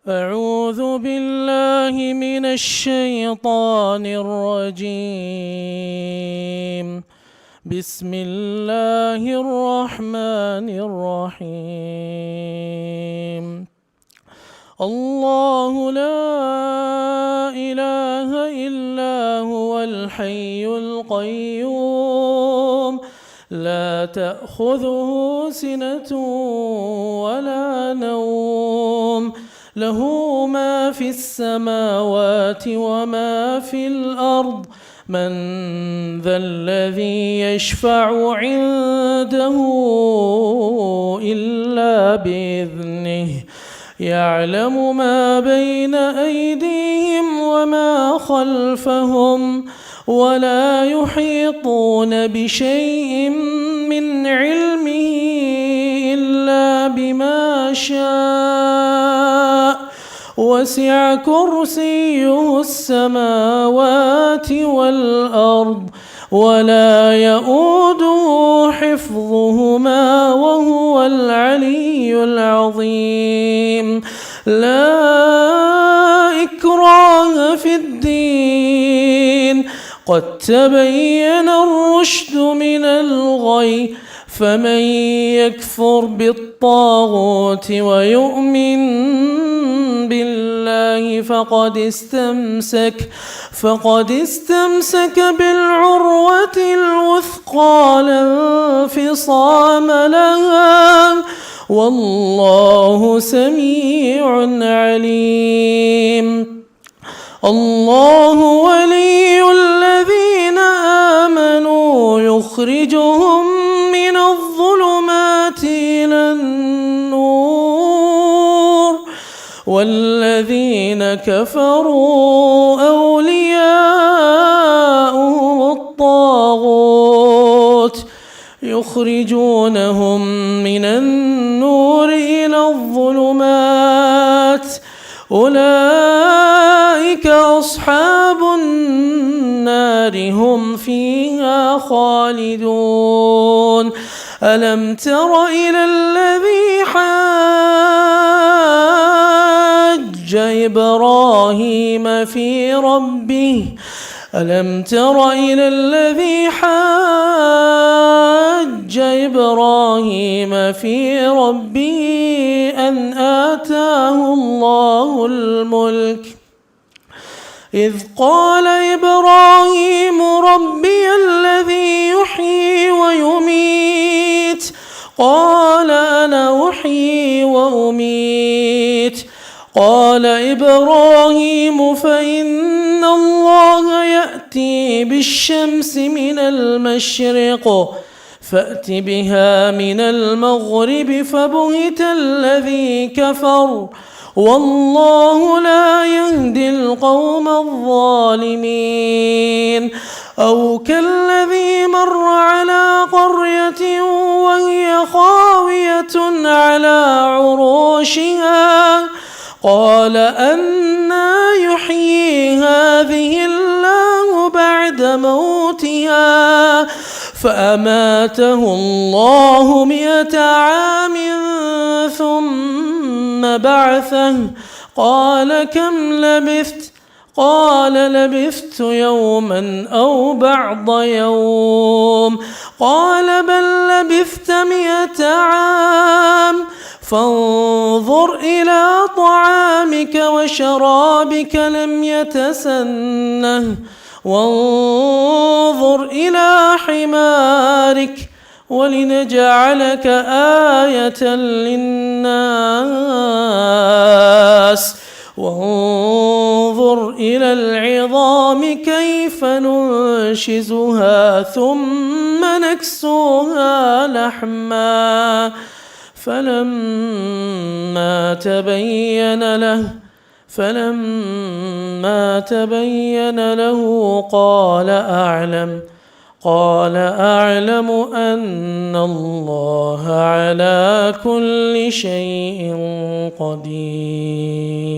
أعوذ بالله من الشيطان الرجيم. بسم الله الرحمن الرحيم. الله لا إله إلا هو الحي القيوم لا تأخذه سنة ولا نوم له ما في السماوات وما في الأرض من ذا الذي يشفع عنده إلا بإذنه يعلم ما بين أيديهم وما خلفهم ولا يحيطون بشيء من علمه إلا بما شاء وسع كرسيه السماوات والأرض ولا يؤوده حفظهما وهو العلي العظيم. لا إكراه في الدين قد تبين الرشد من الغي فمن يكفر بالطاغوت ويؤمن بالله فقد استمسك بالعروة الوثقى لا انفصام لها والله سميع عليم. الله ولي الذين آمنوا يخرجهم من الظلمات إلى النور والذين كفروا أولياؤهم الطاغوت يخرجونهم من النور إلى الظلمات أولئك أصحاب النار هم فيها خالدون. ألم تر إلى الذي حاج إبراهيم في ربه أن آتاه الله الملك إذ قال إبراهيم ربي الذي يحيي ويميت قال أنا أحيي وأميت قال إبراهيم فإن الله يأتي بالشمس من المشرق فأت بها من المغرب فبهت الذي كفر والله لا يهدي القوم الظالمين. أو كالذي مر على قرية وهي خاوية على عروشها قال أنى يحيي هذه الله بعد موتها فأماته الله 100 عام ثم بعثه قال كم لبثت قال لبثت يوما أو بعض يوم قال بل لبثت 100 عام فانظر إلى طعامك وشرابك لم يتسنه وانظر إلى حمارك ولنجعلك آية للناس وانظر إلى العظام كيف ننشزها ثم نكسوها لحما فلما تبين له قال أعلم أن الله على كل شيء قدير.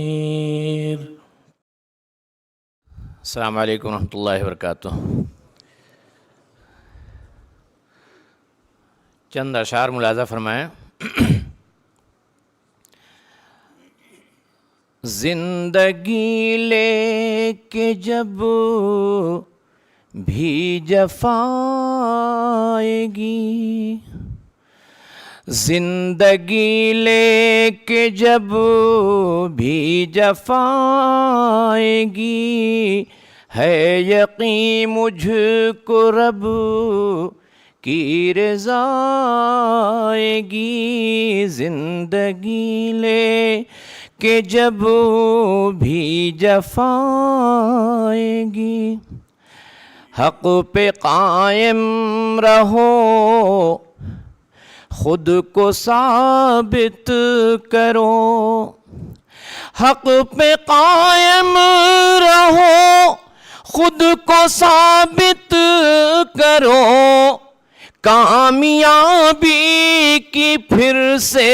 السلام عليكم ورحمة الله وبركاته. चंद अशार मुलाजा फरमाएं। زندگی لے کے جب بھی جفا آئے گی، زندگی لے کے جب بھی جفا آئے گی، ہے یقین مجھ کو رب کی رضا آئے گی، زندگی لے کہ جب بھی جفا آئے گی۔ حق پہ قائم رہو، خود کو ثابت کرو، حق پہ قائم رہو، خود کو ثابت کرو، کامیابی کی پھر سے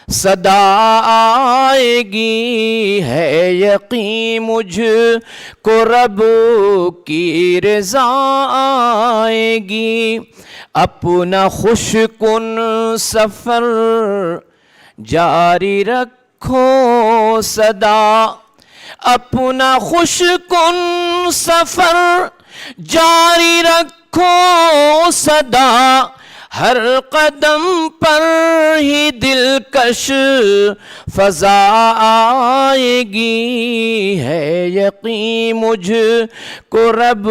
صدا آئے گی، ہے یقین مجھ کو رب کی رضا آئے گی۔ اپنا خوش کن سفر جاری رکھو سدا، اپنا خوش کن سفر جاری رکھو سدا، ہر قدم پر ہی دلکش فضا آئے گی، ہے یقین مجھ کو رب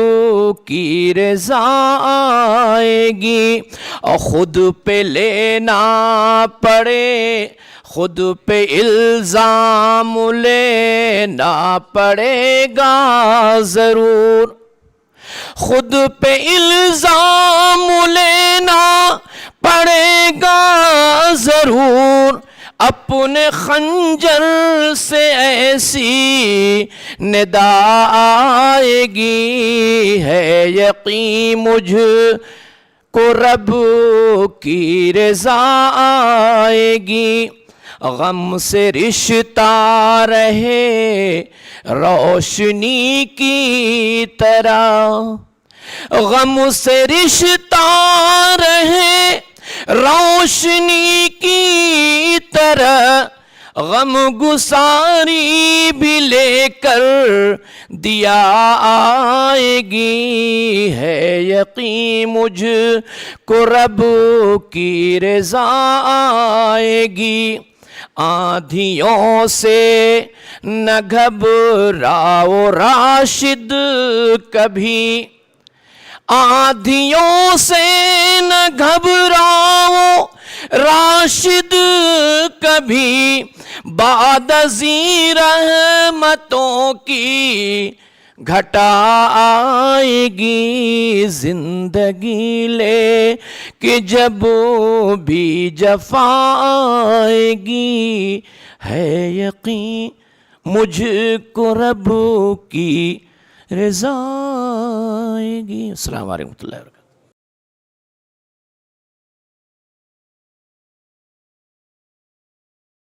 کی رضا آئے گی۔ اور خود پہ لینا پڑے، خود پہ الزام لینا پڑے گا ضرور، خود پہ الزام لینا پڑے گا ضرور، اپنے خنجر سے ایسی ندا آئے گی، ہے یقین مجھ کو رب کی رضا آئے گی۔ غم سے رشتہ رہے روشنی کی طرح، غم سے رشتہ رہے روشنی کی طرح، غم گساری بھی لے کر دیا آئے گی، ہے یقین مجھ کو رب کی رضا آئے گی۔ آندھیوں سے نہ گھبراؤ راشد کبھی، آندھیوں سے نہ گھبراؤ راشد کبھی، بعد ازیں رحمتوں کی گھٹا آئے گی، زندگی لے کہ جب بھی جفا آئے گی، ہے یقین مجھ کو رب کی رضا آئے گی۔ السلام علیکم ورحمۃ اللہ وبرکاتہ۔